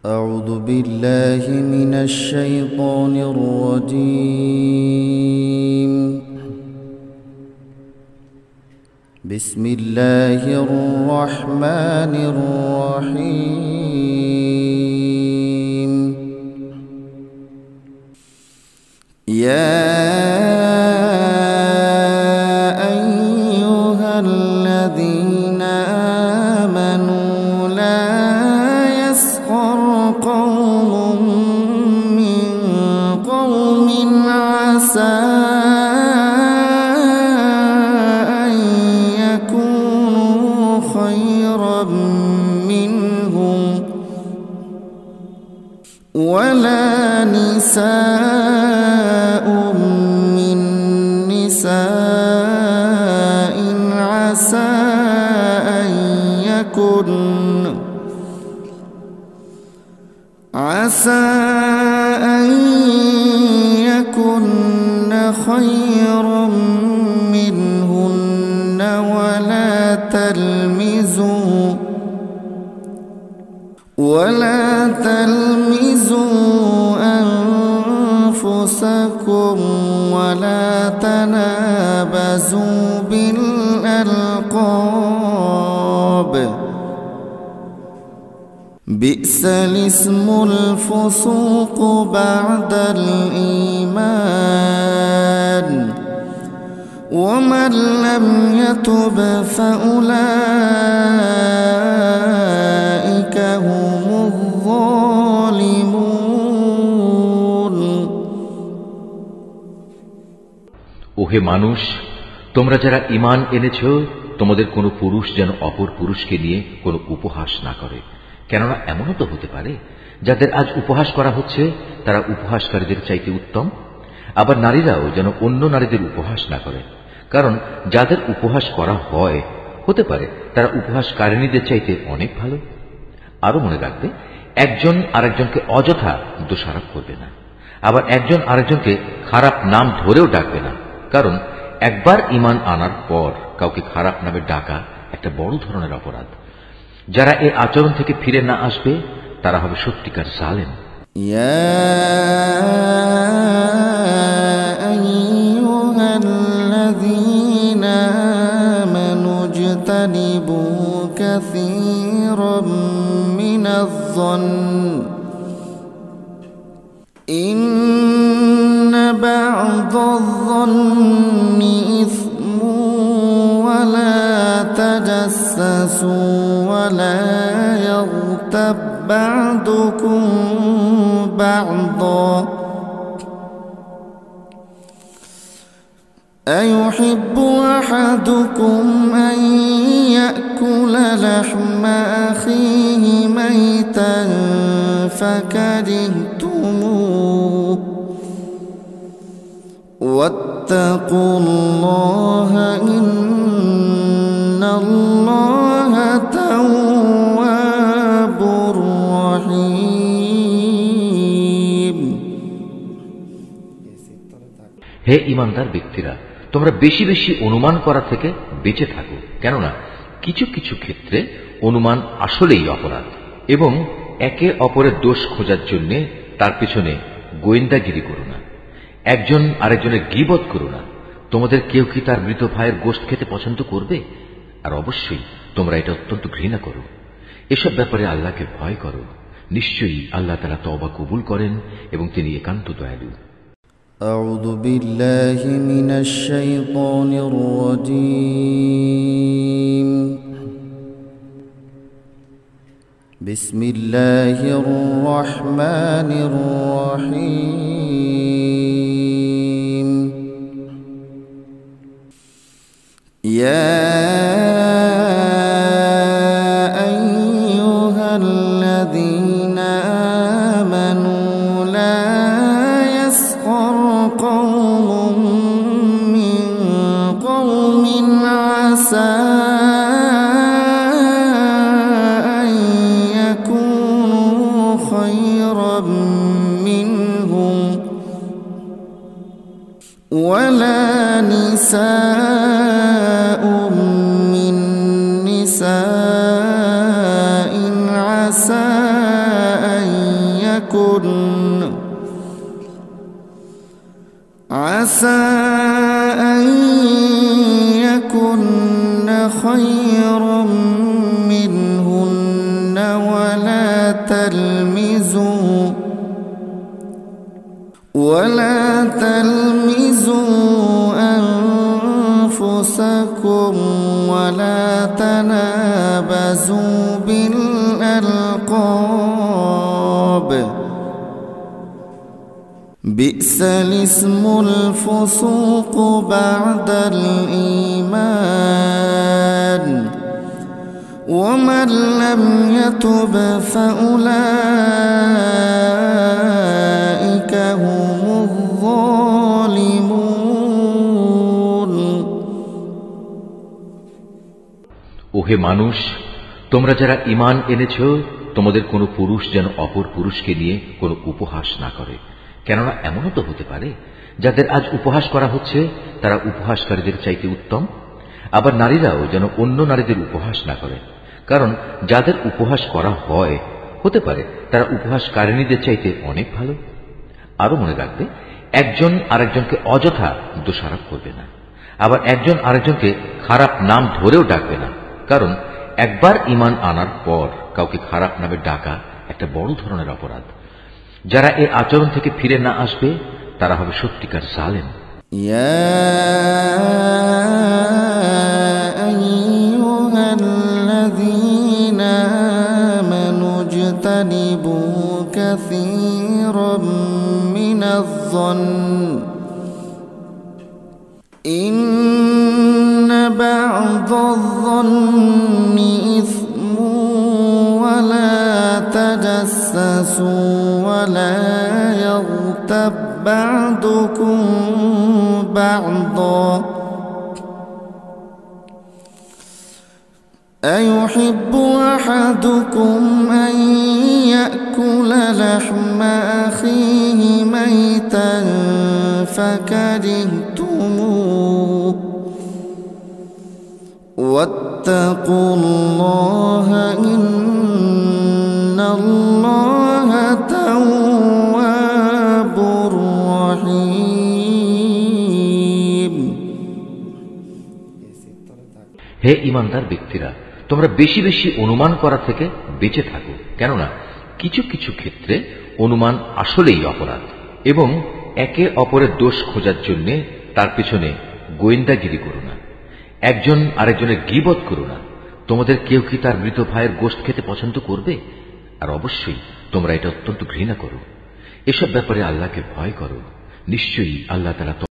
أعوذ بالله من الشيطان الرجيم. بسم الله الرحمن الرحيم. يا أيها الذين آمنوا لا يسخر قوم من قوم عسى أن يكونوا خيرا منهم ولا نساء من نساء عسى أن يكن خيرا منهن ولا تلمزوا أنفسكم ولا تنابزوا بالألقاب بئس الاسم الفسوق بعد الإيمان ومن لم يتب فأولئك هم الظالمون. ওহে মানুষ, তোমরা যারা ঈমান এনেছ, তোমাদের কোনো পুরুষ যেন অপর পুরুষকে নিয়ে কোনো উপহাস না করে। কেননা এমনও তো হতে পারে যাদের আজ উপহাস করা হচ্ছে তারা উপহাসকারীদের চাইতে উত্তম। আবার নারীরাও যেন অন্য নারীদের উপহাস না করে, কারণ যাদের উপহাস করা হয় হতে পারে তারা উপহাসকারিণীদের চাইতে অনেক ভালো। আরো মনে রাখবে, একজন আরেকজনকে অযথা দোষারোপ করবে না, আবার একজন আরেকজনকে খারাপ নাম ধরেও ডাকবে না, কারণ একবার ঈমান আনার পর কাউকে খারাপ নামে ডাকা একটা বড় ধরনের অপরাধ। যারা এই আচরণ থেকে ফিরে না আসবে তারা হবে সত্যিকার জালেম। ইয়া আইয়ুহাল্লাযীনা আমানু ইজতানিবু কাসীরাম মিনায-যন্ন ইন্না বা'দায-যন্নি ইসমুন ওয়া লা তাজাসসু ولا يغتب بعضكم بعضا أيحب أحدكم أن يأكل لحم أخيه ميتا فكرهتموه واتقوا الله إن الله تواب رحيم. হে ঈমানদার ব্যক্তিরা, তোমরা বেশি বেশি অনুমান করা থেকে বেঁচে থাকো, কেননা কিছু কিছু ক্ষেত্রে অনুমান আসলেই অপরাধ। এবং একে অপরের দোষ খোঁজার জন্য তার পিছনে গোয়েন্দাগিরি করো না। একজন আরেকজনের গীবত করো না। তোমাদের কেউ কি তার মৃত ভাইয়ের গোশত খেতে পছন্দ করবে? আর অবশ্যই তোমরা এটা অত্যন্ত ঘৃণা করো। এসব ব্যাপারে আল্লাহকে ভয় করো। নিশ্চয়ই আল্লাহ তাআলা তওবা কবুল করেন এবং তিনি একান্ত দয়ালু। আউযু বিল্লাহি মিনাশ শাইতানির রাজীম। বিসমিল্লাহির রহমানির রহিম। ইয়া ولا نساء من نساء عسى أن أن يكن خيرا منهن ولا تلمزوا أنفسكم ولا تنابزوا بالألقاب بئس الاسم الفسوق بعد الإيمان ومن لم يتب فأولئك هم الظالمون ওহে মানুষ, তোমরা যারা ঈমান এনেছ, তোমাদের কোনো পুরুষ যেন অপর পুরুষকে নিয়ে কোনো উপহাস না করে। কেননা এমনও তো হতে পারে যাদের আজ উপহাস করা হচ্ছে তারা উপহাসকারীদের চাইতে উত্তম। আবার নারীরাও যেন অন্য নারীদের উপহাস না করে, কারণ যাদের উপহাস করা হয় হতে পারে তারা উপহাসকারিণীদের চাইতে অনেক ভালো। আরো মনে রাখবে, একজন আরেকজনকে অযথা দোষারোপ করবে না, আবার একজন আরেকজনকে খারাপ নাম ধরেও ডাকবে না, কারণ একবার ঈমান আনার পর কাউকে খারাপ নামে ডাকা একটা বড় ধরনের অপরাধ। যারা এই আচরণ থেকে ফিরে না আসবে তারা হবে সত্যিকার জালেম। ইয়া আইয়ুহাল্লাযীনা আমানু ইজতানিবু কাসীরাম মিনায-যন্ন ইন্না বা'দায-যন্নি ইসমুন ওয়া লা তাজাসসু ولا يغتب بعضكم بعضا أيحب أحدكم أن يأكل لحم أخيه ميتا فكرهتموه واتقوا الله إن الله تواب رحيم। হে ঈমানদার ব্যক্তিরা, তোমরা বেশি বেশি অনুমান করা থেকে বেঁচে থাকো, কেননা কিছু কিছু ক্ষেত্রে অনুমান আসলেই অপরাধ। এবং একে অপরের দোষ খোঁজার জন্য তার পিছনে গোয়েন্দাগিরি করো না। একজন আরেকজনের গীবত করো না। তোমাদের কেউ কি তার মৃত ভাইয়ের গোশত খেতে পছন্দ করবে? আর অবশ্যই তোমরা এটা অত্যন্ত ঘৃণা করো। এসব ব্যাপারে আল্লাহকে ভয় করো। নিশ্চয়ই আল্লাহ তাআলা